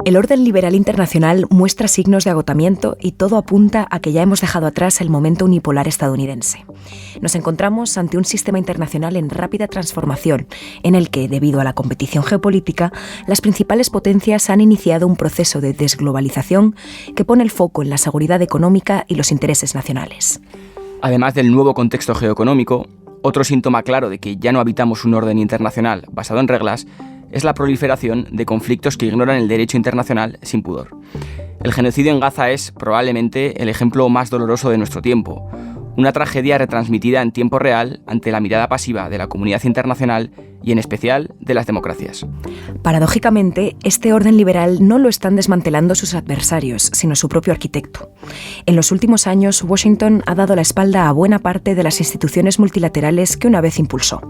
El orden liberal internacional muestra signos de agotamiento y todo apunta a que ya hemos dejado atrás el momento unipolar estadounidense. Nos encontramos ante un sistema internacional en rápida transformación, en el que, debido a la competición geopolítica, las principales potencias han iniciado un proceso de desglobalización que pone el foco en la seguridad económica y los intereses nacionales. Además del nuevo contexto geoeconómico, otro síntoma claro de que ya no habitamos un orden internacional basado en reglas es la proliferación de conflictos que ignoran el derecho internacional sin pudor. El genocidio en Gaza es probablemente el ejemplo más doloroso de nuestro tiempo, una tragedia retransmitida en tiempo real ante la mirada pasiva de la comunidad internacional y en especial de las democracias. Paradójicamente, este orden liberal no lo están desmantelando sus adversarios, sino su propio arquitecto. En los últimos años, Washington ha dado la espalda a buena parte de las instituciones multilaterales que una vez impulsó.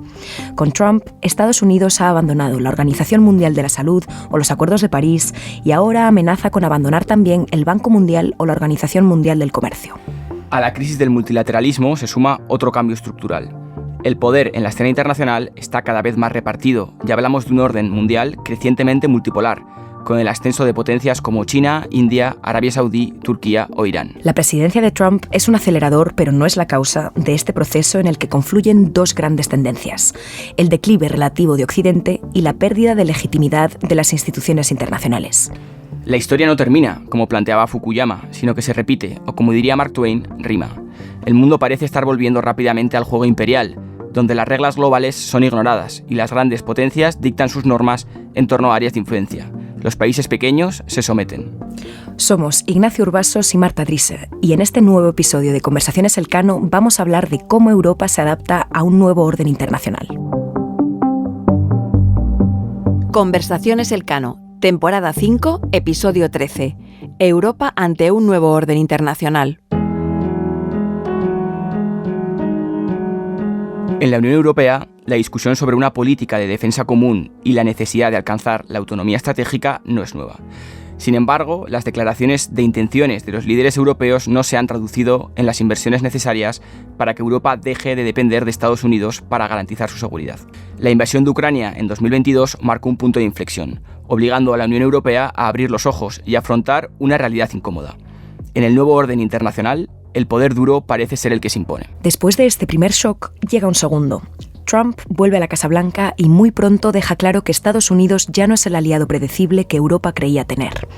Con Trump, Estados Unidos ha abandonado la Organización Mundial de la Salud o los Acuerdos de París y ahora amenaza con abandonar también el Banco Mundial o la Organización Mundial del Comercio. A la crisis del multilateralismo se suma otro cambio estructural. El poder en la escena internacional está cada vez más repartido y hablamos de un orden mundial crecientemente multipolar, con el ascenso de potencias como China, India, Arabia Saudí, Turquía o Irán. La presidencia de Trump es un acelerador, pero no es la causa de este proceso en el que confluyen dos grandes tendencias: el declive relativo de Occidente y la pérdida de legitimidad de las instituciones internacionales. La historia no termina, como planteaba Fukuyama, sino que se repite, o como diría Mark Twain, rima. El mundo parece estar volviendo rápidamente al juego imperial, donde las reglas globales son ignoradas y las grandes potencias dictan sus normas en torno a áreas de influencia. Los países pequeños se someten. Somos Ignacio Urbasos y Marta Drisser, y en este nuevo episodio de Conversaciones Elcano vamos a hablar de cómo Europa se adapta a un nuevo orden internacional. Conversaciones Elcano, temporada 5, episodio 13. Europa ante un nuevo orden internacional. En la Unión Europea, la discusión sobre una política de defensa común y la necesidad de alcanzar la autonomía estratégica no es nueva. Sin embargo, las declaraciones de intenciones de los líderes europeos no se han traducido en las inversiones necesarias para que Europa deje de depender de Estados Unidos para garantizar su seguridad. La invasión de Ucrania en 2022 marcó un punto de inflexión, obligando a la Unión Europea a abrir los ojos y afrontar una realidad incómoda. En el nuevo orden internacional, el poder duro parece ser el que se impone. Después de este primer shock, llega un segundo. Trump vuelve a la Casa Blanca y muy pronto deja claro que Estados Unidos ya no es el aliado predecible que Europa creía tener.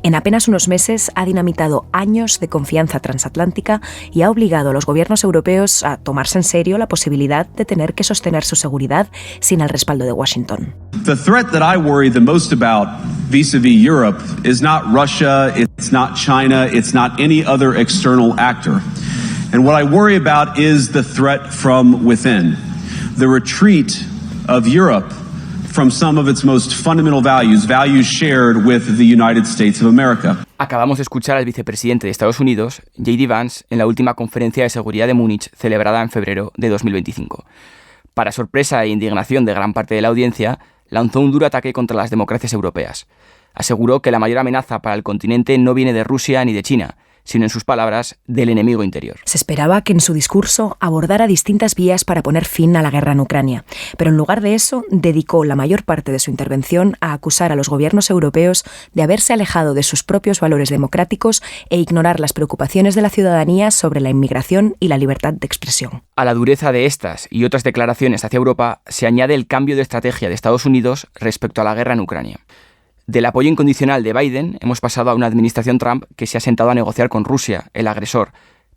En apenas unos meses ha dinamitado años de confianza transatlántica y ha obligado a los gobiernos europeos a tomarse en serio la posibilidad de tener que sostener su seguridad sin el respaldo de Washington. The threat that I worry the most about vis-a-vis Europe is not Russia, it's not China, it's not any other external actor. And what I worry about is the threat from within. The retreat of Europe from some of its most fundamental values, values shared with the United States of America. Acabamos de escuchar al vicepresidente de Estados Unidos, J.D. Vance, en la última conferencia de seguridad de Múnich celebrada en febrero de 2025. Para sorpresa e indignación de gran parte de la audiencia, lanzó un duro ataque contra las democracias europeas. Aseguró que la mayor amenaza para el continente no viene de Rusia ni de China, sino en sus palabras, del enemigo interior. Se esperaba que en su discurso abordara distintas vías para poner fin a la guerra en Ucrania, pero en lugar de eso dedicó la mayor parte de su intervención a acusar a los gobiernos europeos de haberse alejado de sus propios valores democráticos e ignorar las preocupaciones de la ciudadanía sobre la inmigración y la libertad de expresión. A la dureza de estas y otras declaraciones hacia Europa se añade el cambio de estrategia de Estados Unidos respecto a la guerra en Ucrania. Del apoyo incondicional de Biden hemos pasado a una administración Trump que se ha sentado a negociar con Rusia, el agresor,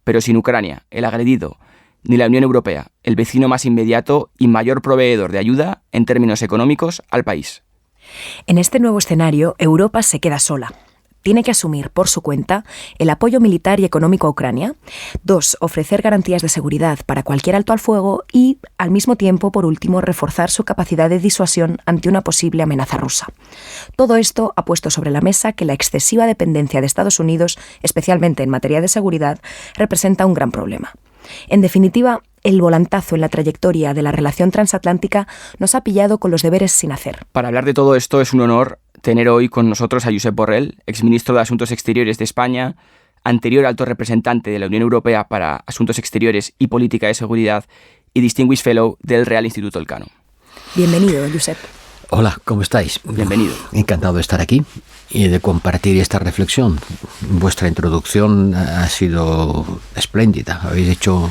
pero sin Ucrania, el agredido, ni la Unión Europea, el vecino más inmediato y mayor proveedor de ayuda en términos económicos al país. En este nuevo escenario, Europa se queda sola. Tiene que asumir por su cuenta el apoyo militar y económico a Ucrania. 2. Ofrecer garantías de seguridad para cualquier alto al fuego y, al mismo tiempo, por último, reforzar su capacidad de disuasión ante una posible amenaza rusa. Todo esto ha puesto sobre la mesa que la excesiva dependencia de Estados Unidos, especialmente en materia de seguridad, representa un gran problema. En definitiva, el volantazo en la trayectoria de la relación transatlántica nos ha pillado con los deberes sin hacer. Para hablar de todo esto es un honor tener hoy con nosotros a Josep Borrell, exministro de Asuntos Exteriores de España, anterior alto representante de la Unión Europea para Asuntos Exteriores y Política de Seguridad y Distinguished Fellow del Real Instituto Elcano. Bienvenido, Josep. Hola, ¿cómo estáis? Bienvenido. Encantado de estar aquí. y de compartir esta reflexión. Vuestra introducción ha sido espléndida. Habéis hecho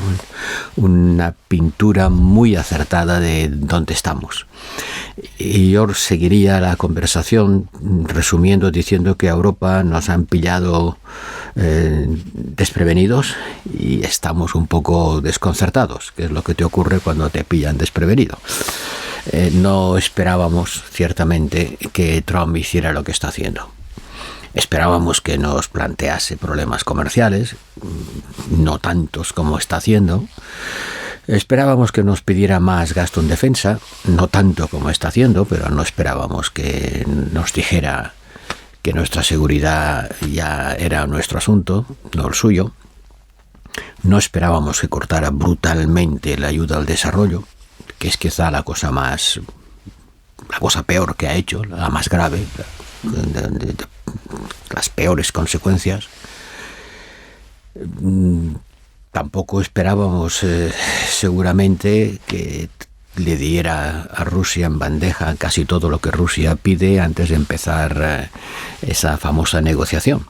una pintura muy acertada de dónde estamos. Y yo seguiría la conversación resumiendo diciendo que a Europa nos han pillado desprevenidos y estamos un poco desconcertados, que es lo que te ocurre cuando te pillan desprevenido. No esperábamos, ciertamente, que Trump hiciera lo que está haciendo. Esperábamos que nos plantease problemas comerciales, no tantos como está haciendo. Esperábamos que nos pidiera más gasto en defensa, no tanto como está haciendo, pero no esperábamos que nos dijera que nuestra seguridad ya era nuestro asunto, no el suyo. No esperábamos que cortara brutalmente la ayuda al desarrollo, que es quizá la cosa peor que ha hecho, la más grave, las peores consecuencias. Tampoco esperábamos seguramente que le diera a Rusia en bandeja casi todo lo que Rusia pide antes de empezar esa famosa negociación.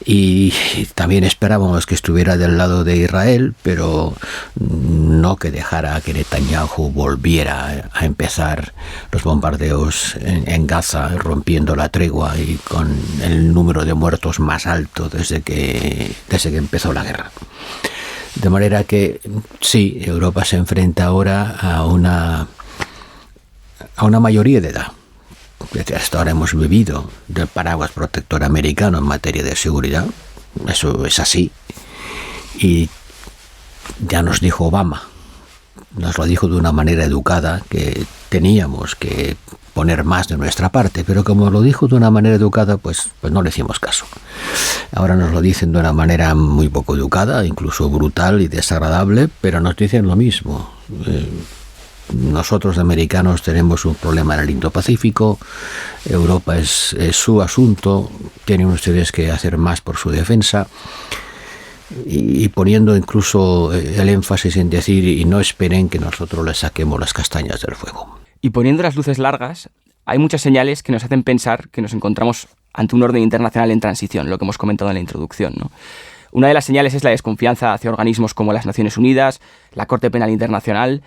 Y también esperábamos que estuviera del lado de Israel, pero no que dejara que Netanyahu volviera a empezar los bombardeos en Gaza, rompiendo la tregua y con el número de muertos más alto desde que empezó la guerra. De manera que sí, Europa se enfrenta ahora a una mayoría de edad. Desde hasta ahora hemos vivido del paraguas protector americano en materia de seguridad. Eso es así. Y ya nos dijo Obama, nos lo dijo de una manera educada, que teníamos que poner más de nuestra parte, pero como lo dijo de una manera educada, pues no le hicimos caso. Ahora nos lo dicen de una manera muy poco educada, incluso brutal y desagradable, pero nos dicen lo mismo. Nosotros americanos tenemos un problema en el Indo-Pacífico, Europa es su asunto, tienen ustedes que hacer más por su defensa, y poniendo incluso el énfasis en decir, y no esperen que nosotros les saquemos las castañas del fuego. Y poniendo las luces largas, hay muchas señales que nos hacen pensar que nos encontramos ante un orden internacional en transición, lo que hemos comentado en la introducción, ¿no? Una de las señales es la desconfianza hacia organismos como las Naciones Unidas, la Corte Penal Internacional,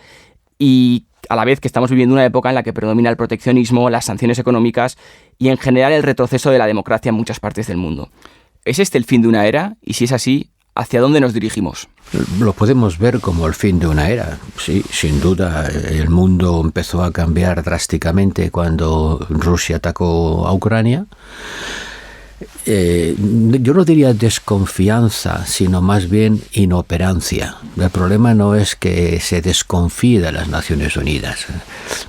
y a la vez que estamos viviendo una época en la que predomina el proteccionismo, las sanciones económicas y en general el retroceso de la democracia en muchas partes del mundo. ¿Es este el fin de una era? Y si es así, ¿hacia dónde nos dirigimos? Lo podemos ver como el fin de una era. Sí, sin duda, el mundo empezó a cambiar drásticamente cuando Rusia atacó a Ucrania. Yo no diría desconfianza, sino más bien inoperancia. El problema no es que se desconfíe de las Naciones Unidas. El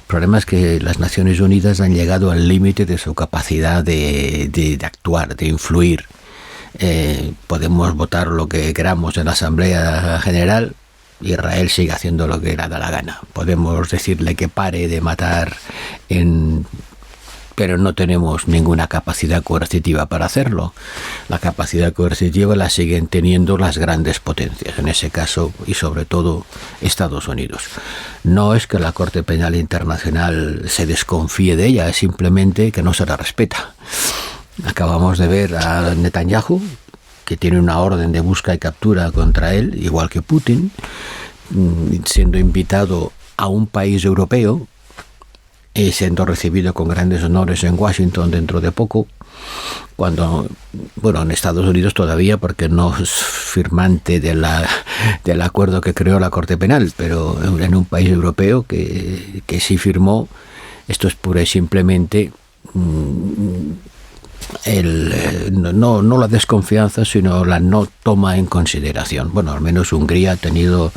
problema es que las Naciones Unidas han llegado al límite de su capacidad de actuar, de influir. Podemos votar lo que queramos en la Asamblea General, Israel sigue haciendo lo que le da la gana. Podemos decirle que pare de matar pero no tenemos ninguna capacidad coercitiva para hacerlo. La capacidad coercitiva la siguen teniendo las grandes potencias, en ese caso, y sobre todo Estados Unidos. No es que la Corte Penal Internacional se desconfíe de ella, es simplemente que no se la respeta. Acabamos de ver a Netanyahu, que tiene una orden de busca y captura contra él, igual que Putin, siendo invitado a un país europeo, y siendo recibido con grandes honores en Washington dentro de poco, cuando, en Estados Unidos todavía, porque no es firmante del acuerdo que creó la Corte Penal, pero en un país europeo que sí firmó. Esto es pura y simplemente no la desconfianza, sino la no toma en consideración. Bueno, al menos Hungría ha tenido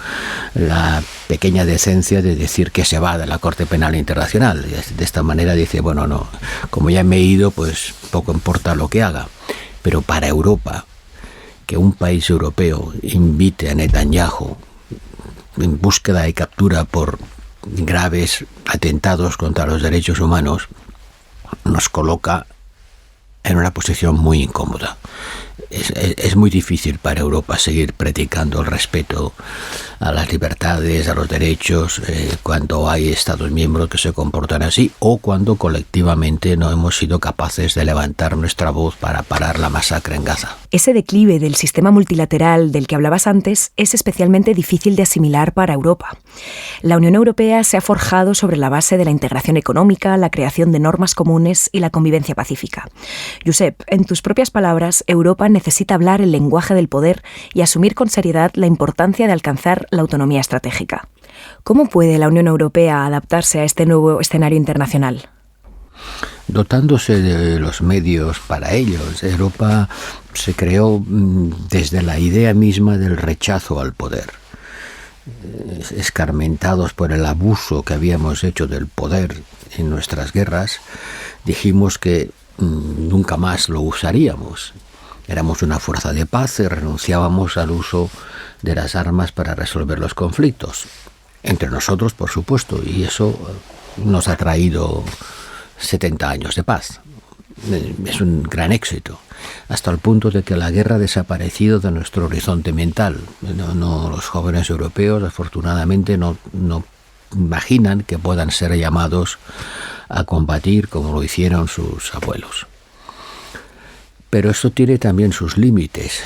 la pequeña decencia de decir que se va de la Corte Penal Internacional. De esta manera dice, no, como ya me he ido, pues poco importa lo que haga. Pero para Europa, que un país europeo invite a Netanyahu en búsqueda y captura por graves atentados contra los derechos humanos, nos coloca en una posición muy incómoda. Es muy difícil para Europa seguir predicando el respeto a las libertades, a los derechos, cuando hay Estados miembros que se comportan así o cuando colectivamente no hemos sido capaces de levantar nuestra voz para parar la masacre en Gaza. Ese declive del sistema multilateral del que hablabas antes es especialmente difícil de asimilar para Europa. La Unión Europea se ha forjado sobre la base de la integración económica, la creación de normas comunes y la convivencia pacífica. Josep, en tus propias palabras, Europa necesita hablar el lenguaje del poder y asumir con seriedad la importancia de alcanzar la autonomía estratégica. ¿Cómo puede la Unión Europea adaptarse a este nuevo escenario internacional? Dotándose de los medios para ello. Europa se creó desde la idea misma del rechazo al poder. Escarmentados por el abuso que habíamos hecho del poder en nuestras guerras, dijimos que nunca más lo usaríamos. Éramos una fuerza de paz y renunciábamos al uso de las armas para resolver los conflictos. Entre nosotros, por supuesto, y eso nos ha traído 70 años de paz. Es un gran éxito, hasta el punto de que la guerra ha desaparecido de nuestro horizonte mental. Los jóvenes europeos, afortunadamente, no imaginan que puedan ser llamados a combatir como lo hicieron sus abuelos. Pero esto tiene también sus límites.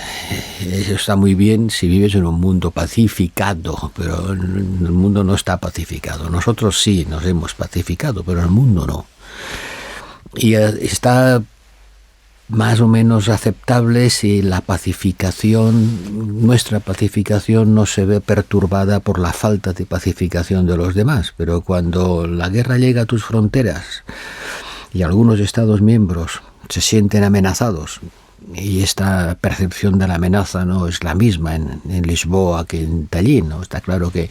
Eso está muy bien si vives en un mundo pacificado, pero el mundo no está pacificado. Nosotros sí nos hemos pacificado, pero el mundo no. Y está más o menos aceptable si la pacificación, nuestra pacificación, no se ve perturbada por la falta de pacificación de los demás. Pero cuando la guerra llega a tus fronteras y algunos Estados miembros se sienten amenazados, y esta percepción de la amenaza no es la misma en Lisboa que en Tallinn, ¿no? Está claro que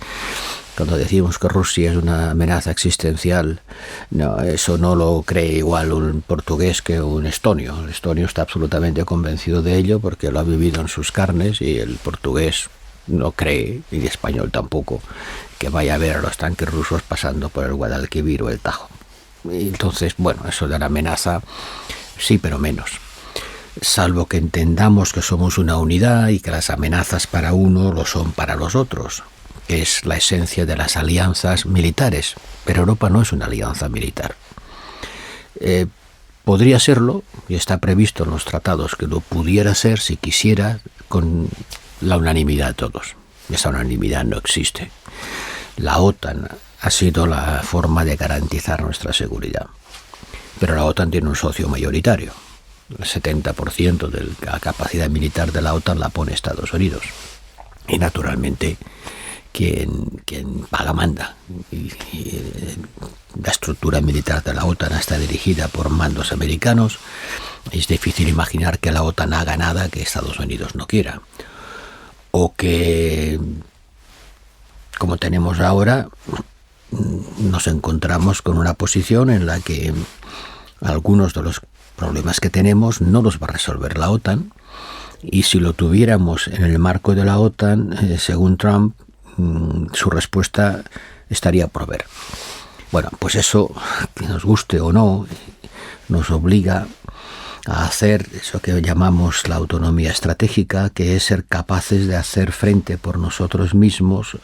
cuando decimos que Rusia es una amenaza existencial, no, eso no lo cree igual un portugués que un estonio. El estonio está absolutamente convencido de ello porque lo ha vivido en sus carnes, y el portugués no cree, y el español tampoco, que vaya a ver a los tanques rusos pasando por el Guadalquivir o el Tajo. Y entonces, bueno, eso de la amenaza sí, pero menos. Salvo que entendamos que somos una unidad y que las amenazas para uno lo son para los otros, que es la esencia de las alianzas militares. Pero Europa no es una alianza militar. Podría serlo, y está previsto en los tratados que lo pudiera ser si quisiera, con la unanimidad de todos. Esa unanimidad no existe. La OTAN ha sido la forma de garantizar nuestra seguridad. Pero la OTAN tiene un socio mayoritario. El 70% de la capacidad militar de la OTAN la pone Estados Unidos. Y naturalmente quien paga manda. Y la estructura militar de la OTAN está dirigida por mandos americanos. Es difícil imaginar que la OTAN haga nada que Estados Unidos no quiera. O que, como tenemos ahora, nos encontramos con una posición en la que algunos de los problemas que tenemos no los va a resolver la OTAN, y si lo tuviéramos en el marco de la OTAN, según Trump, su respuesta estaría por ver. Bueno, pues eso, que nos guste o no, nos obliga a hacer eso que llamamos la autonomía estratégica, que es ser capaces de hacer frente por nosotros mismos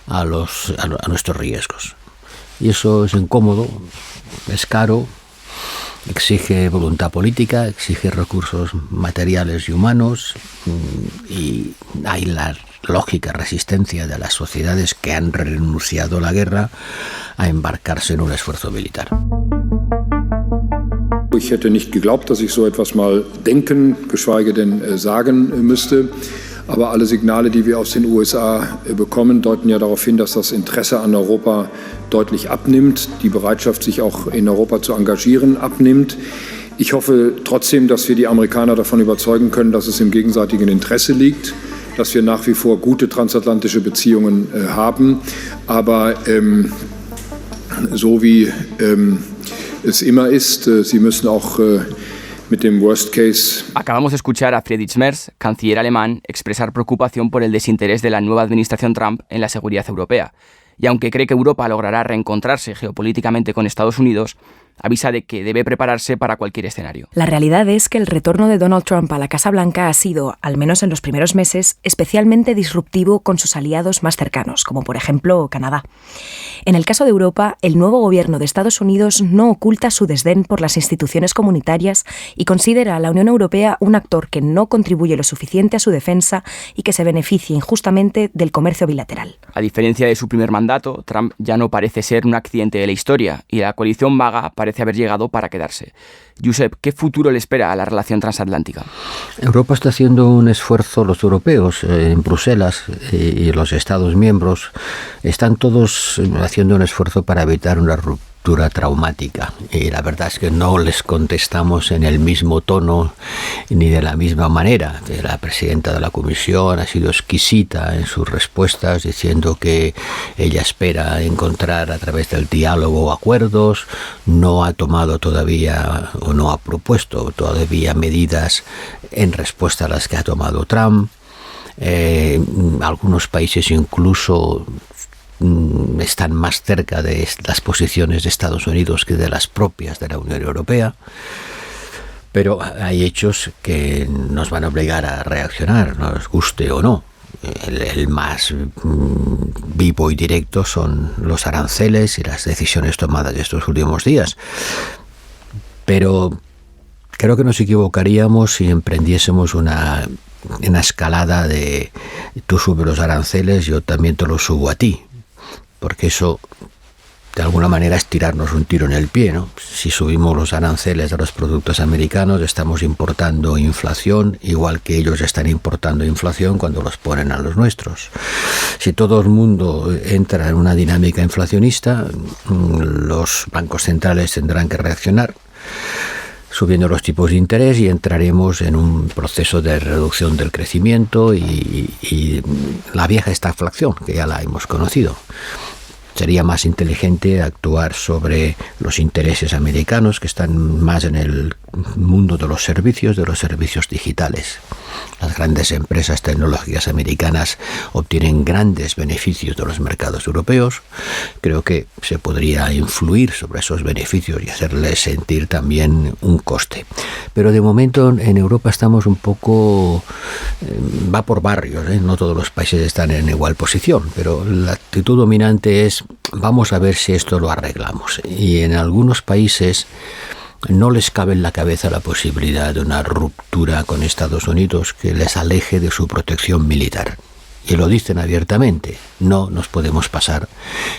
a nuestros riesgos. Y eso es incómodo, es caro, exige voluntad política, exige recursos materiales y humanos, y hay la lógica resistencia de las sociedades que han renunciado a la guerra a embarcarse en un esfuerzo militar. Ich hätte nicht geglaubt, dass ich so etwas mal denken, geschweige denn sagen müsste. Aber alle Signale, die wir aus den USA bekommen, deuten ja darauf hin, dass das Interesse an Europa deutlich abnimmt, die Bereitschaft, sich auch in Europa zu engagieren, abnimmt. Ich hoffe trotzdem, dass wir die Amerikaner davon überzeugen können, dass es im gegenseitigen Interesse liegt, dass wir nach wie vor gute transatlantische Beziehungen haben. Aber so wie es immer ist, sie müssen auch mit dem Worst Case. Acabamos de escuchar a Friedrich Merz, canciller alemán, expresar preocupación por el desinterés de la nueva administración Trump en la seguridad europea. Y aunque cree que Europa logrará reencontrarse geopolíticamente con Estados Unidos, avisa de que debe prepararse para cualquier escenario. La realidad es que el retorno de Donald Trump a la Casa Blanca ha sido, al menos en los primeros meses, especialmente disruptivo con sus aliados más cercanos, como por ejemplo Canadá. En el caso de Europa, el nuevo gobierno de Estados Unidos no oculta su desdén por las instituciones comunitarias y considera a la Unión Europea un actor que no contribuye lo suficiente a su defensa y que se beneficia injustamente del comercio bilateral. A diferencia de su primer mandato, Trump ya no parece ser un accidente de la historia y la coalición vaga parece haber llegado para quedarse. Josep, ¿qué futuro le espera a la relación transatlántica? Europa está haciendo un esfuerzo, los europeos en Bruselas y los Estados miembros están todos haciendo un esfuerzo para evitar una ruptura traumática. Y la verdad es que no les contestamos en el mismo tono ni de la misma manera. La presidenta de la Comisión ha sido exquisita en sus respuestas, diciendo que ella espera encontrar a través del diálogo acuerdos. No ha tomado todavía o no ha propuesto todavía medidas en respuesta a las que ha tomado Trump. Algunos países incluso están más cerca de las posiciones de Estados Unidos que de las propias de la Unión Europea. Pero hay hechos que nos van a obligar a reaccionar, nos guste o no. El más vivo y directo son los aranceles y las decisiones tomadas estos últimos días. Pero creo que nos equivocaríamos si emprendiésemos una escalada de tú subes los aranceles, yo también te los subo a ti. Porque eso, de alguna manera, es tirarnos un tiro en el pie, ¿no? Si subimos los aranceles a los productos americanos, estamos importando inflación, igual que ellos están importando inflación cuando los ponen a los nuestros. Si todo el mundo entra en una dinámica inflacionista, los bancos centrales tendrán que reaccionar subiendo los tipos de interés y entraremos en un proceso de reducción del crecimiento y la vieja estagflación, que ya la hemos conocido. Sería más inteligente actuar sobre los intereses americanos, que están más en el mundo de los servicios digitales. Las grandes empresas tecnológicas americanas obtienen grandes beneficios de los mercados europeos. Creo que se podría influir sobre esos beneficios y hacerles sentir también un coste. Pero de momento en Europa estamos un poco... va por barrios, ¿eh? No todos los países están en igual posición, pero la actitud dominante es vamos a ver si esto lo arreglamos. Y en algunos países no les cabe en la cabeza la posibilidad de una ruptura con Estados Unidos que les aleje de su protección militar. Y lo dicen abiertamente, no nos podemos pasar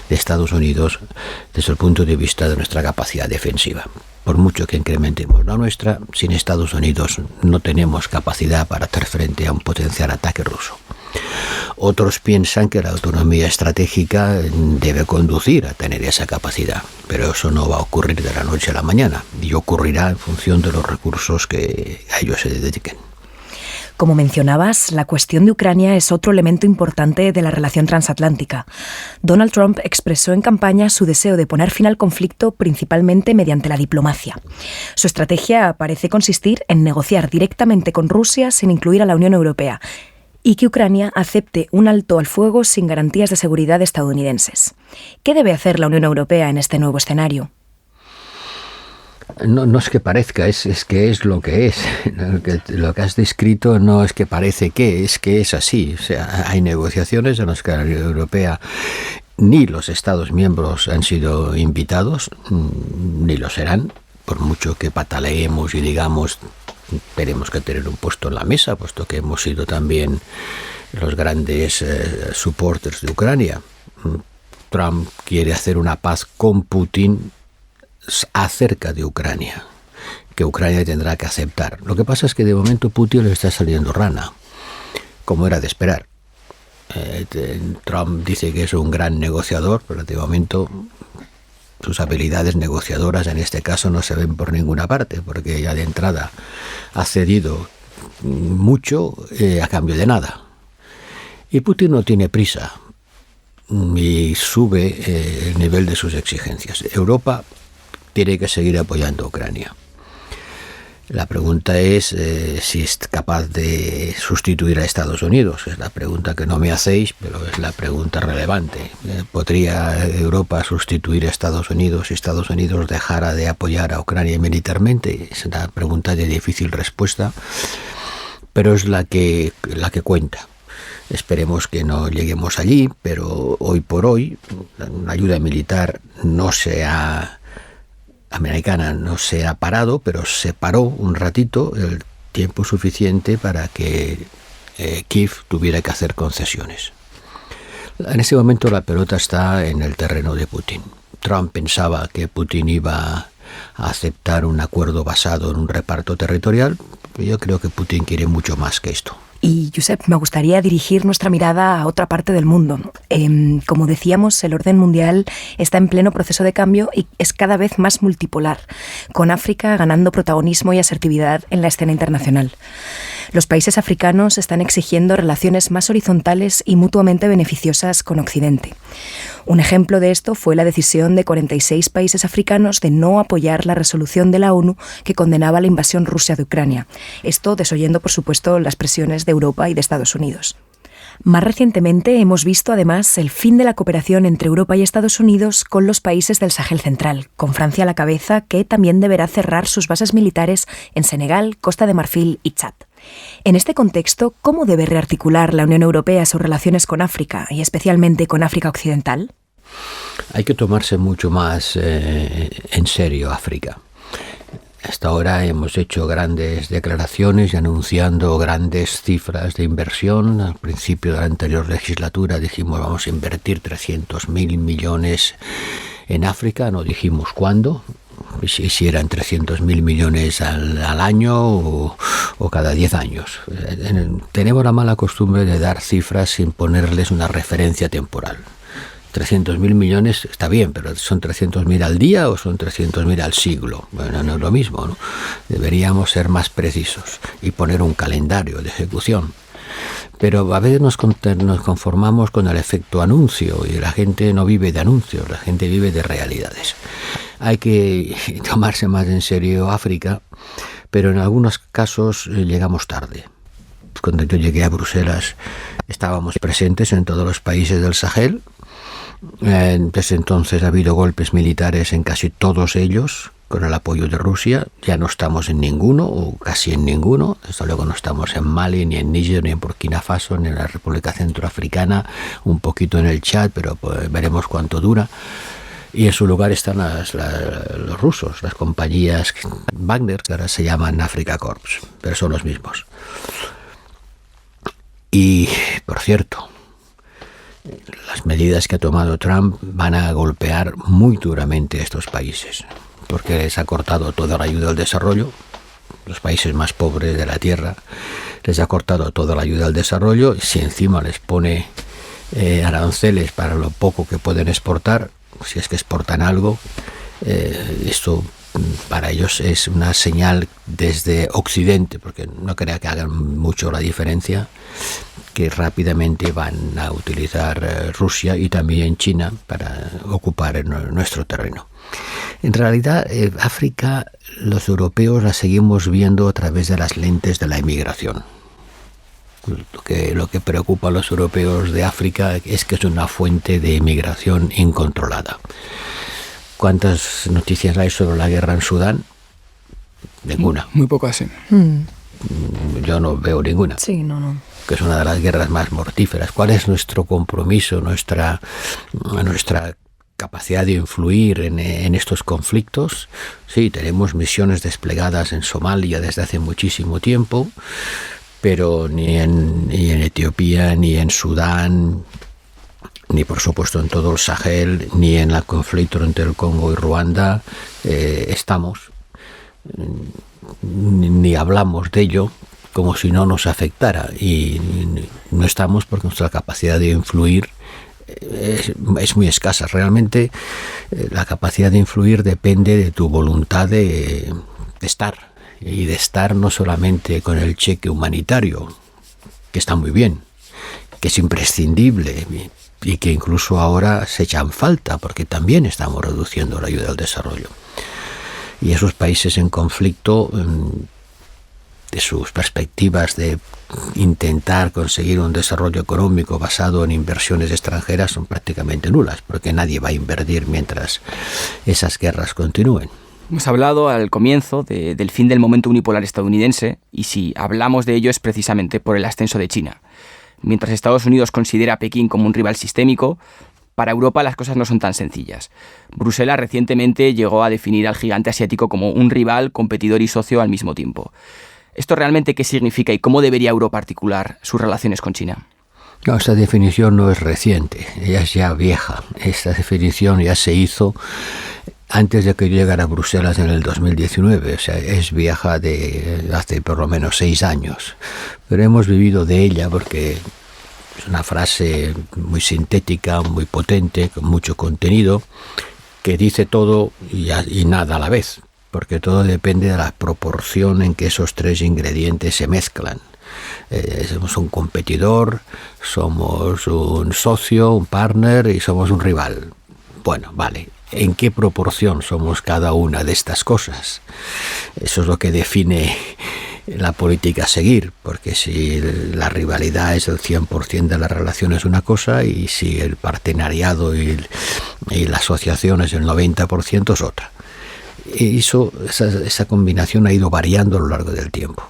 de Estados Unidos desde el punto de vista de nuestra capacidad defensiva. Por mucho que incrementemos la nuestra, sin Estados Unidos no tenemos capacidad para hacer frente a un potencial ataque ruso. Otros piensan que la autonomía estratégica debe conducir a tener esa capacidad, pero eso no va a ocurrir de la noche a la mañana y ocurrirá en función de los recursos que a ellos se dediquen. Como mencionabas, la cuestión de Ucrania es otro elemento importante de la relación transatlántica. Donald Trump expresó en campaña su deseo de poner fin al conflicto principalmente mediante la diplomacia. Su estrategia parece consistir en negociar directamente con Rusia sin incluir a la Unión Europea y que Ucrania acepte un alto al fuego sin garantías de seguridad estadounidenses. ¿Qué debe hacer la Unión Europea en este nuevo escenario? No es que parezca, es que es lo que es. Lo que has descrito no es que parece es que es así. O sea, hay negociaciones en las que la Unión Europea ni los Estados miembros han sido invitados, ni lo serán, por mucho que pataleemos y digamos tenemos que tener un puesto en la mesa, puesto que hemos sido también los grandes supporters de Ucrania. Trump quiere hacer una paz con Putin acerca de Ucrania, que Ucrania tendrá que aceptar. Lo que pasa es que de momento Putin le está saliendo rana, como era de esperar. Trump dice que es un gran negociador, pero de momento sus habilidades negociadoras en este caso no se ven por ninguna parte, porque ya de entrada ha cedido mucho a cambio de nada. Y Putin no tiene prisa y sube el nivel de sus exigencias. Europa tiene que seguir apoyando a Ucrania. La pregunta es si es capaz de sustituir a Estados Unidos. Es la pregunta que no me hacéis, pero es la pregunta relevante. ¿Podría Europa sustituir a Estados Unidos si Estados Unidos dejara de apoyar a Ucrania militarmente? Es una pregunta de difícil respuesta, pero es la que cuenta. Esperemos que no lleguemos allí, pero hoy por hoy la ayuda militar americana no se ha parado, pero se paró un ratito, el tiempo suficiente para que Kiev tuviera que hacer concesiones. En ese momento la pelota está en el terreno de Putin. Trump pensaba que Putin iba a aceptar un acuerdo basado en un reparto territorial, pero yo creo que Putin quiere mucho más que esto. Y, Josep, me gustaría dirigir nuestra mirada a otra parte del mundo. Como decíamos, el orden mundial está en pleno proceso de cambio y es cada vez más multipolar, con África ganando protagonismo y asertividad en la escena internacional. Los países africanos están exigiendo relaciones más horizontales y mutuamente beneficiosas con Occidente. Un ejemplo de esto fue la decisión de 46 países africanos de no apoyar la resolución de la ONU que condenaba la invasión rusa de Ucrania. Esto desoyendo, por supuesto, las presiones de Europa y de Estados Unidos. Más recientemente hemos visto además el fin de la cooperación entre Europa y Estados Unidos con los países del Sahel Central, con Francia a la cabeza, que también deberá cerrar sus bases militares en Senegal, Costa de Marfil y Chad. En este contexto, ¿cómo debe rearticular la Unión Europea sus relaciones con África y especialmente con África Occidental? Hay que tomarse mucho más en serio África. Hasta ahora hemos hecho grandes declaraciones y anunciando grandes cifras de inversión. Al principio de la anterior legislatura dijimos vamos a invertir 300.000 millones en África, no dijimos cuándo, si eran 300.000 millones al año o cada 10 años. Tenemos la mala costumbre de dar cifras sin ponerles una referencia temporal. 300.000 millones está bien, pero ¿son 300.000 al día o son 300.000 al siglo? Bueno, no es lo mismo, ¿no? Deberíamos ser más precisos y poner un calendario de ejecución. Pero a veces nos conformamos con el efecto anuncio y la gente no vive de anuncios, la gente vive de realidades. Hay que tomarse más en serio África, pero en algunos casos llegamos tarde. Cuando yo llegué a Bruselas estábamos presentes en todos los países del Sahel. Desde entonces ha habido golpes militares en casi todos ellos, con el apoyo de Rusia. Ya no estamos en ninguno, o casi en ninguno. Desde luego no estamos en Mali, ni en Níger, ni en Burkina Faso, ni en la República Centroafricana, un poquito en el Chad, pero pues veremos cuánto dura. Y en su lugar están los rusos, las compañías Wagner, que ahora se llaman Africa Corps, pero son los mismos. Y, por cierto, las medidas que ha tomado Trump van a golpear muy duramente a estos países, porque les ha cortado toda la ayuda al desarrollo, los países más pobres de la tierra, les ha cortado toda la ayuda al desarrollo, y si encima les pone aranceles para lo poco que pueden exportar, si es que exportan algo, esto para ellos es una señal desde Occidente, porque no crea que hagan mucho la diferencia, que rápidamente van a utilizar Rusia y también China para ocupar nuestro terreno. En realidad, África, los europeos la seguimos viendo a través de las lentes de la inmigración. Lo que preocupa a los europeos de África es que es una fuente de inmigración incontrolada. ¿Cuántas noticias hay sobre la guerra en Sudán? Ninguna. Muy pocas, sí. Yo no veo ninguna. Sí, no. Que es una de las guerras más mortíferas. ¿Cuál es nuestro compromiso, nuestra capacidad de influir en estos conflictos? Sí, tenemos misiones desplegadas en Somalia desde hace muchísimo tiempo, pero ni en Etiopía, ni en Sudán, ni por supuesto en todo el Sahel, ni en el conflicto entre el Congo y Ruanda estamos, ni hablamos de ello como si no nos afectara, y no estamos porque nuestra capacidad de influir es muy escasa. Realmente la capacidad de influir depende de tu voluntad de estar, y de estar no solamente con el cheque humanitario, que está muy bien, que es imprescindible y que incluso ahora se echan falta porque también estamos reduciendo la ayuda al desarrollo. Y esos países en conflicto sus perspectivas de intentar conseguir un desarrollo económico basado en inversiones extranjeras son prácticamente nulas, porque nadie va a invertir mientras esas guerras continúen. Hemos hablado al comienzo del fin del momento unipolar estadounidense, y si hablamos de ello es precisamente por el ascenso de China. Mientras Estados Unidos considera a Pekín como un rival sistémico, para Europa las cosas no son tan sencillas. Bruselas recientemente llegó a definir al gigante asiático como un rival, competidor y socio al mismo tiempo. ¿Esto realmente qué significa y cómo debería Europa articular sus relaciones con China? No, esta definición no es reciente, ella es ya vieja. Esta definición ya se hizo antes de que yo llegara a Bruselas en el 2019, o sea, es vieja de hace por lo menos 6 años. Pero hemos vivido de ella porque es una frase muy sintética, muy potente, con mucho contenido, que dice todo y nada a la vez, porque todo depende de la proporción en que esos 3 ingredientes se mezclan. Somos un competidor, somos un socio, un partner y somos un rival. Bueno, vale. ¿En qué proporción somos cada una de estas cosas? Eso es lo que define la política a seguir, porque si la rivalidad es el 100% de la relación es una cosa, y si el partenariado y la asociación es el 90% es otra. Y esa combinación ha ido variando a lo largo del tiempo.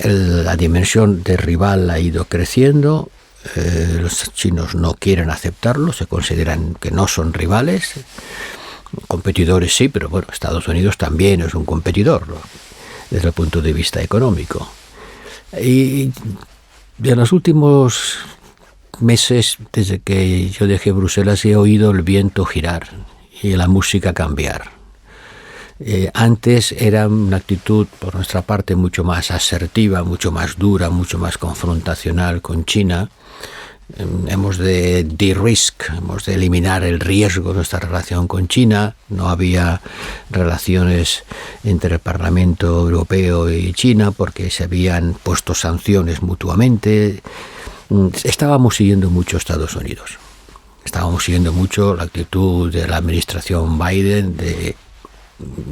La dimensión de rival ha ido creciendo. Los chinos no quieren aceptarlo, se consideran que no son rivales. Competidores sí, pero bueno, Estados Unidos también es un competidor, ¿no?, desde el punto de vista económico. Y en los últimos meses, desde que yo dejé Bruselas, he oído el viento girar y la música cambiar. Antes era una actitud por nuestra parte mucho más asertiva, mucho más dura, mucho más confrontacional con China. Hemos de de-risk, hemos de eliminar el riesgo de nuestra relación con China. No había relaciones entre el Parlamento Europeo y China porque se habían puesto sanciones mutuamente. Estábamos siguiendo mucho Estados Unidos. Estábamos siguiendo mucho la actitud de la administración Biden de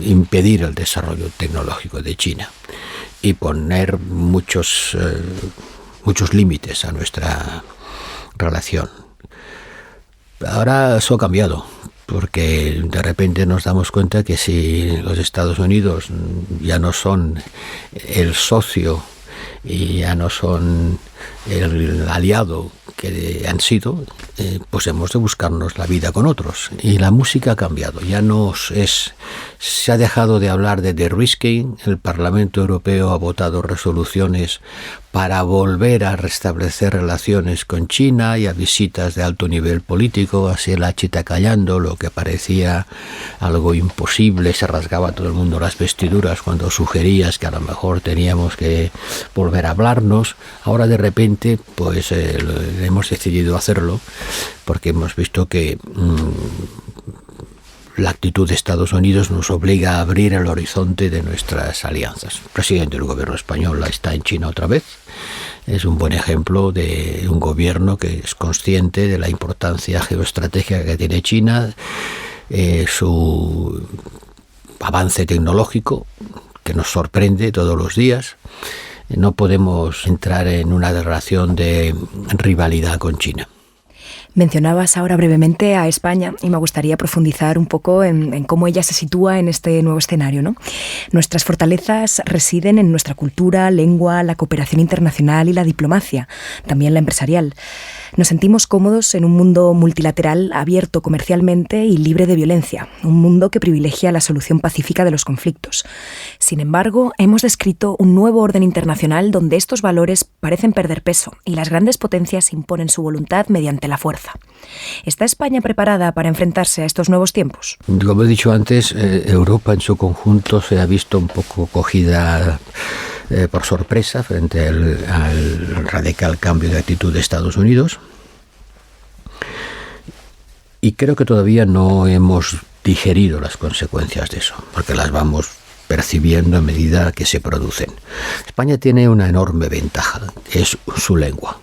impedir el desarrollo tecnológico de China y poner muchos límites a nuestra relación. Ahora eso ha cambiado, porque de repente nos damos cuenta que si los Estados Unidos ya no son el socio y ya no son el aliado que han sido, pues hemos de buscarnos la vida con otros. Y la música ha cambiado, se ha dejado de hablar de de-risking. El Parlamento Europeo ha votado resoluciones para volver a restablecer relaciones con China y a visitas de alto nivel político. Así la chita callando, lo que parecía algo imposible, se rasgaba todo el mundo las vestiduras cuando sugerías que a lo mejor teníamos que volver a hablarnos. Ahora de repente pues hemos decidido hacerlo porque hemos visto que la actitud de Estados Unidos nos obliga a abrir el horizonte de nuestras alianzas. El presidente del gobierno español está en China otra vez. Es un buen ejemplo de un gobierno que es consciente de la importancia geoestratégica que tiene China, su avance tecnológico que nos sorprende todos los días. No podemos entrar en una relación de rivalidad con China. Mencionabas ahora brevemente a España y me gustaría profundizar un poco en cómo ella se sitúa en este nuevo escenario, ¿no? Nuestras fortalezas residen en nuestra cultura, lengua, la cooperación internacional y la diplomacia, también la empresarial. Nos sentimos cómodos en un mundo multilateral, abierto comercialmente y libre de violencia, un mundo que privilegia la solución pacífica de los conflictos. Sin embargo, hemos descrito un nuevo orden internacional donde estos valores parecen perder peso y las grandes potencias imponen su voluntad mediante la fuerza. ¿Está España preparada para enfrentarse a estos nuevos tiempos? Como he dicho antes, Europa en su conjunto se ha visto un poco cogida por sorpresa frente al radical cambio de actitud de Estados Unidos. Y creo que todavía no hemos digerido las consecuencias de eso, porque las vamos percibiendo a medida que se producen. España tiene una enorme ventaja, que es su lengua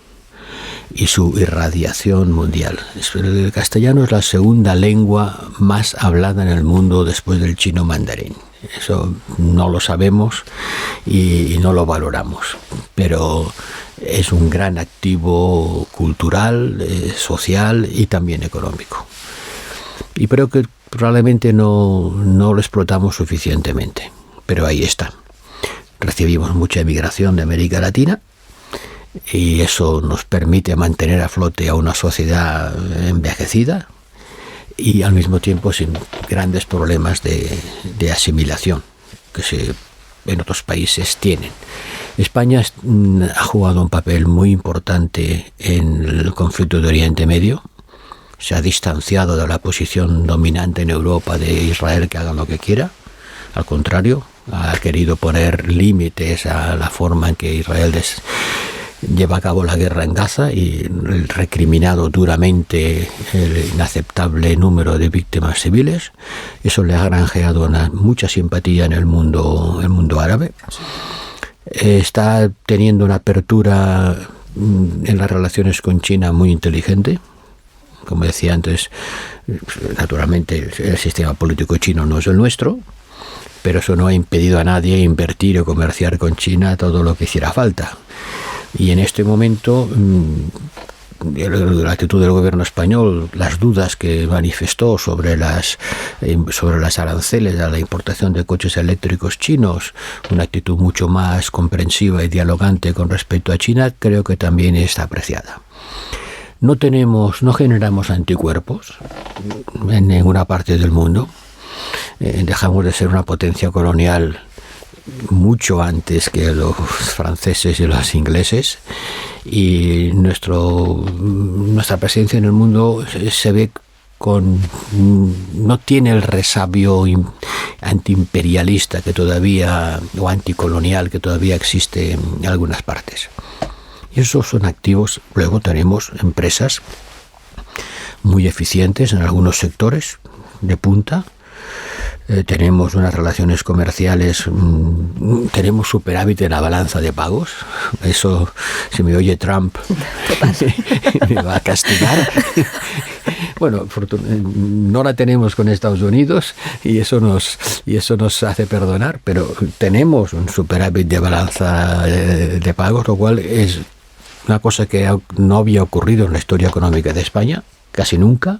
y su irradiación mundial. El castellano es la segunda lengua más hablada en el mundo después del chino mandarín. Eso no lo sabemos y no lo valoramos, pero es un gran activo cultural, social y también económico. Y creo que probablemente no lo explotamos suficientemente, pero ahí está. Recibimos mucha emigración de América Latina y eso nos permite mantener a flote a una sociedad envejecida y al mismo tiempo sin grandes problemas de asimilación que en otros países tienen. España ha jugado un papel muy importante en el conflicto de Oriente Medio. Se ha distanciado de la posición dominante en Europa de Israel que haga lo que quiera. Al contrario, ha querido poner límites a la forma en que Israel lleva a cabo la guerra en Gaza y recriminado duramente el inaceptable número de víctimas civiles. Eso le ha granjeado mucha simpatía en el mundo árabe. Está teniendo una apertura en las relaciones con China muy inteligente. Como decía antes, naturalmente el sistema político chino no es el nuestro, pero eso no ha impedido a nadie invertir o comerciar con China todo lo que hiciera falta. Y en este momento, la actitud del gobierno español, las dudas que manifestó sobre las aranceles a la importación de coches eléctricos chinos, una actitud mucho más comprensiva y dialogante con respecto a China, creo que también está apreciada. No generamos anticuerpos en ninguna parte del mundo. Dejamos de ser una potencia colonial mucho antes que los franceses y los ingleses, y nuestra presencia en el mundo se ve no tiene el resabio antiimperialista que todavía, o anticolonial que todavía existe en algunas partes. Y esos son activos. Luego tenemos empresas muy eficientes en algunos sectores de punta. Tenemos unas relaciones comerciales, tenemos superávit en la balanza de pagos. Eso, si me oye Trump, me va a castigar. Bueno, no la tenemos con Estados Unidos y eso nos hace perdonar, pero tenemos un superávit de balanza de pagos, lo cual es una cosa que no había ocurrido en la historia económica de España, casi nunca.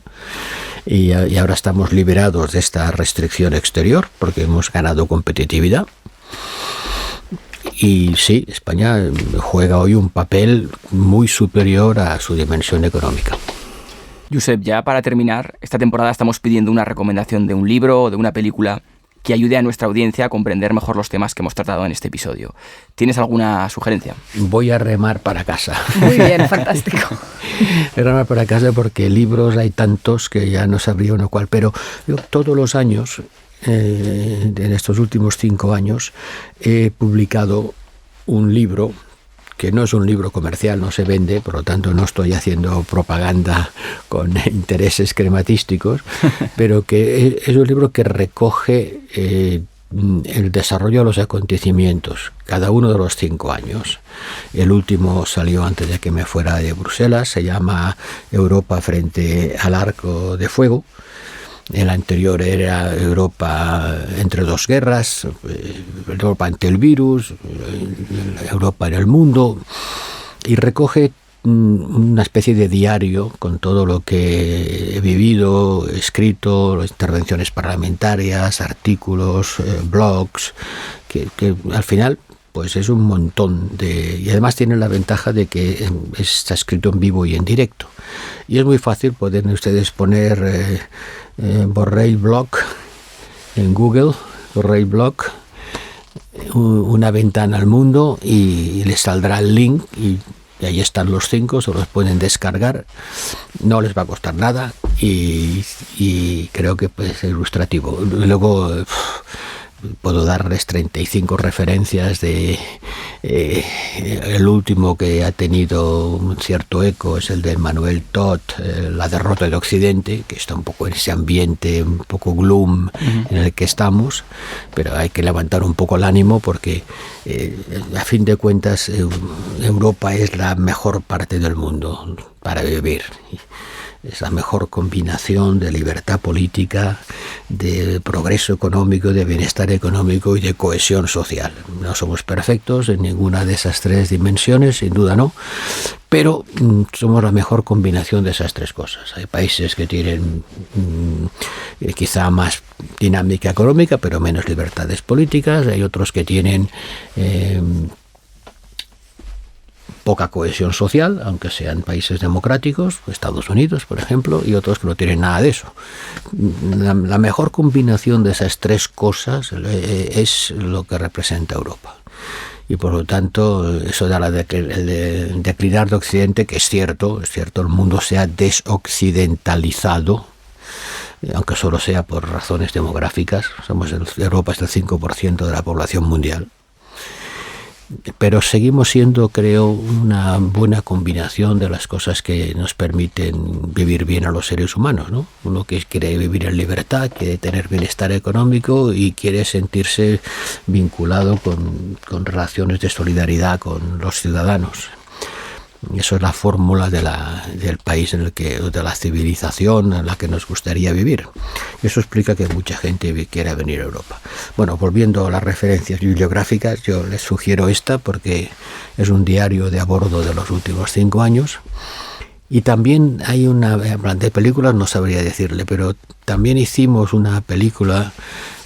Y ahora estamos liberados de esta restricción exterior porque hemos ganado competitividad. Y sí, España juega hoy un papel muy superior a su dimensión económica. Josep, ya para terminar, esta temporada estamos pidiendo una recomendación de un libro o de una película que ayude a nuestra audiencia a comprender mejor los temas que hemos tratado en este episodio. ¿Tienes alguna sugerencia? Voy a remar para casa. Muy bien, fantástico. Remar para casa porque libros hay tantos que ya no sabría uno cuál, pero yo todos los años, en estos últimos 5 años, he publicado un libro que no es un libro comercial, no se vende, por lo tanto no estoy haciendo propaganda con intereses crematísticos, pero que es un libro que recoge el desarrollo de los acontecimientos, cada uno de los 5 años. El último salió antes de que me fuera de Bruselas, se llama Europa frente al arco de fuego. El anterior era Europa entre dos guerras, Europa ante el virus, Europa en el mundo, y recoge una especie de diario con todo lo que he vivido, escrito, intervenciones parlamentarias, artículos, blogs, que al final pues es un montón y además tiene la ventaja de que está escrito en vivo y en directo. Y es muy fácil, pueden ustedes poner Borrell Blog en Google, Borrell Blog, una ventana al mundo, y les saldrá el link y ahí están los 5, se los pueden descargar, no les va a costar nada y creo que es ilustrativo. Luego puedo darles 35 referencias de el último que ha tenido un cierto eco es el de Manuel Todd, La derrota del Occidente, que está un poco en ese ambiente un poco gloom en el que estamos, pero hay que levantar un poco el ánimo porque a fin de cuentas Europa es la mejor parte del mundo. para vivir. Es la mejor combinación de libertad política, de progreso económico, de bienestar económico y de cohesión social. No somos perfectos en ninguna de esas tres dimensiones, sin duda no, pero somos la mejor combinación de esas tres cosas. Hay países que tienen quizá más dinámica económica, pero menos libertades políticas. Hay otros que tienen poca cohesión social, aunque sean países democráticos, Estados Unidos, por ejemplo, y otros que no tienen nada de eso. La mejor combinación de esas tres cosas es lo que representa Europa. Y por lo tanto, eso de declinar de Occidente, que es cierto, el mundo se ha desoccidentalizado, aunque solo sea por razones demográficas. Europa es el 5% de la población mundial. Pero seguimos siendo, creo, una buena combinación de las cosas que nos permiten vivir bien a los seres humanos, ¿no? Uno que quiere vivir en libertad, quiere tener bienestar económico y quiere sentirse vinculado con relaciones de solidaridad con los ciudadanos. Eso es la fórmula del país de la civilización en la que nos gustaría vivir. Eso explica que mucha gente quiera venir a Europa. Bueno, volviendo a las referencias bibliográficas, yo les sugiero esta porque es un diario de a bordo de los últimos 5 años. Y también hay de películas no sabría decirle, pero también hicimos una película,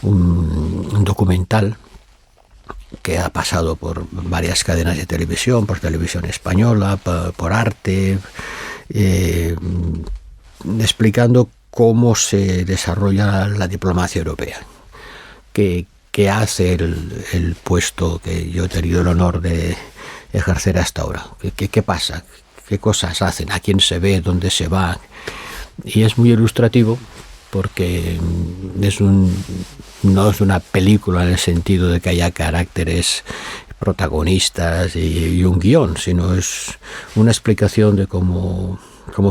un documental, que ha pasado por varias cadenas de televisión, por Televisión Española, por Arte, explicando cómo se desarrolla la diplomacia europea, qué hace el puesto que yo he tenido el honor de ejercer hasta ahora, qué pasa, qué cosas hacen, a quién se ve, dónde se va. Y es muy ilustrativo porque no es una película en el sentido de que haya caracteres protagonistas y un guión, sino es una explicación de cómo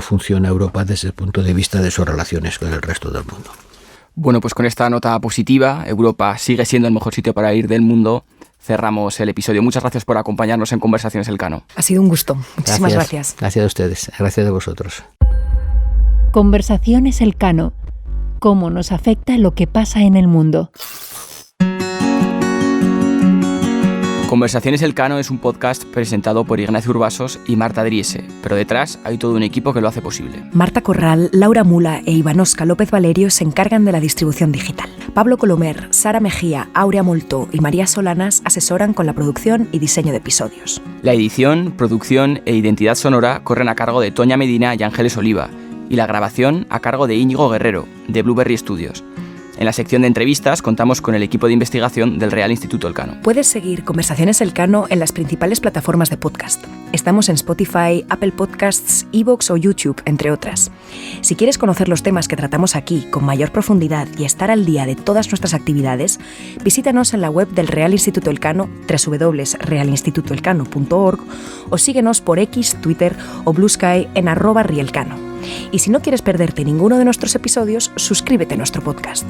funciona Europa desde el punto de vista de sus relaciones con el resto del mundo. Bueno, pues con esta nota positiva, Europa sigue siendo el mejor sitio para ir del mundo. Cerramos el episodio. Muchas gracias por acompañarnos en Conversaciones Elcano. Ha sido un gusto. Muchísimas gracias. Gracias a ustedes. Gracias a vosotros. Conversaciones Elcano. ¿Cómo nos afecta lo que pasa en el mundo? Conversaciones Elcano es un podcast presentado por Ignacio Urbasos y Marta Driese, pero detrás hay todo un equipo que lo hace posible. Marta Corral, Laura Mula e Ivanoska López Valerio se encargan de la distribución digital. Pablo Colomer, Sara Mejía, Aurea Moltó y María Solanas asesoran con la producción y diseño de episodios. La edición, producción e identidad sonora corren a cargo de Toña Medina y Ángeles Oliva, y la grabación a cargo de Íñigo Guerrero, de Blueberry Studios. En la sección de entrevistas contamos con el equipo de investigación del Real Instituto Elcano. Puedes seguir Conversaciones Elcano en las principales plataformas de podcast. Estamos en Spotify, Apple Podcasts, iVoox o YouTube, entre otras. Si quieres conocer los temas que tratamos aquí con mayor profundidad y estar al día de todas nuestras actividades, visítanos en la web del Real Instituto Elcano, www.realinstitutoelcano.org, o síguenos por X, Twitter o Blue Sky en @rielcano. Y si no quieres perderte ninguno de nuestros episodios, suscríbete a nuestro podcast.